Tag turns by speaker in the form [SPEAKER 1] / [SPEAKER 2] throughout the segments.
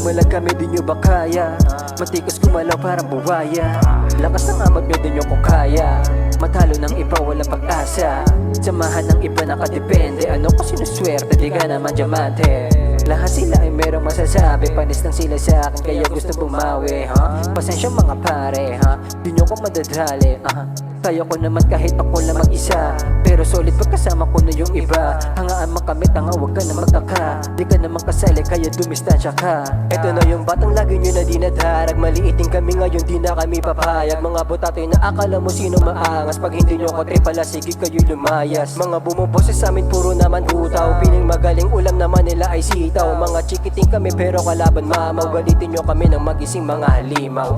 [SPEAKER 1] bumalag kami, di nyo ba kaya? Matikas kumalaw parang buwaya. Lakas ng amot nyo, di nyo ko kaya. Matalo ng iba, walang pag-asa. Samahan ng iba nakadepende. Ano ko sinuswerte, di ka naman diamante. Lahat sila ay merong masasabi. Panis lang sila sa akin, kaya gusto bumawi, Pasensya mga pare, di nyo ko madadali, Kaya ko naman kahit ako lang mag-isa. Pero solid pagkasama ko na yung iba. Hangaan man kami, tanga, wag ka na magtaka. Di ka naman kasali, kaya dumistansya ka. Eto na yung batang lagi nyo na dinadarag. Maliiting kami ngayon, di na kami papayag. Mga butatoy na akala mo sino maangas. Pag hindi nyo ko tripala, sige kayo lumayas. Mga bumuboses sa amin, puro naman utaw. Piling magaling, ulam naman nila ay sitaw. Mga chikiting kami, pero kalaban mamaw. Galitin nyo kami ng magising mga halimaw.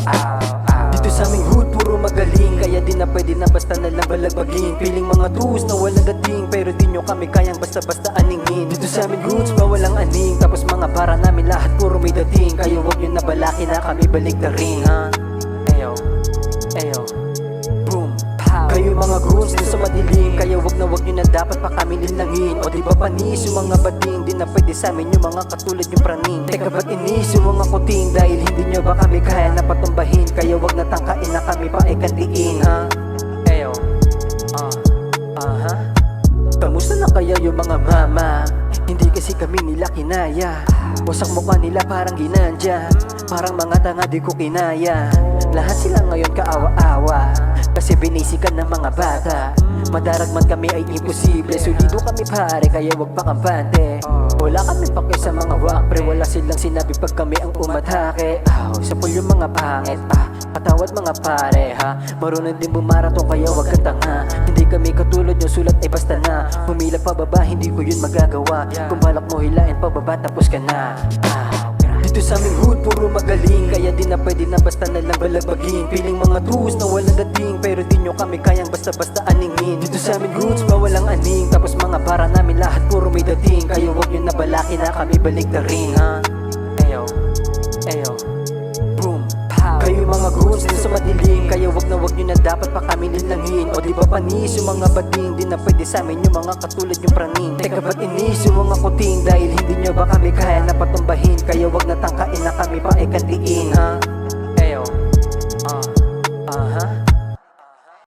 [SPEAKER 1] Dito sa aming hood, puro magaling. Kaya di na pwede na basta na lang balagbagin. Piling mga trus na walang dating, pero di nyo kami kayang basta-basta aningin. Dito sa aming goods, bawalang aning. Tapos mga para namin lahat puro may dating. Kaya wag nyo na balaki na kami balik na ring, Eyo, eyo, boom, pow. Kayo mga goons na sa madilim, kaya wag nyo na dapat pa kami nilangin. O di ba panis yung mga bading, di na pwede sa amin yung mga katulad yung praning. Teka ba't inis yung mga kuting, dahil hindi nyo ba kami kaya na patumbahin. Kaya wag na tangkain na kami pa ikandiin, Eyo, kamusta na kaya yung mga mama? Hindi kasi kami nila kinaya. Wasak mukha nila parang ginandya. Parang mga tanga di ko kinaya. Lahat sila ngayon kaawa-awa, kasi binisikan ng mga bata. Madarag man kami ay imposible. Solido kami pare, kaya wag pa kampante. Wala kami pake sa mga wakpre. Wala silang sinabi pag kami ang umatake. Sa pool yung mga pangit, patawad mga pare, marunong din bumaraton, kaya wag kang tanga. Hindi kami katulad yung sulat ay basta na. Humila pa baba, hindi ko yun magagawa. Kung balak mo hilain pa baba, tapos ka na. Dito sa aming hood, puro magaling. Kaya di na pwede na basta na lang balagbagin. Piling mga trus na walang dating, pero di nyo kami kayang basta-basta aningin. Dito sa aming goods, bawalang aning. Tapos mga para namin lahat puro may dating. Kaya wag nyo na balaki na kami balik na ring, Eyo, eyo, boom, pow. Kayo mga goons na sa madilim, kaya wag nyo na dapat pa kami nilangin. O di ba panis yung mga bading, di na pwede sa amin yung mga katulad yung praning. Teka ba't inis yung mga kuting, dahil hindi nyo ba kami kaya na patumbahin. Kaya wag na tangkain na kami pa ikandiin, Eyo,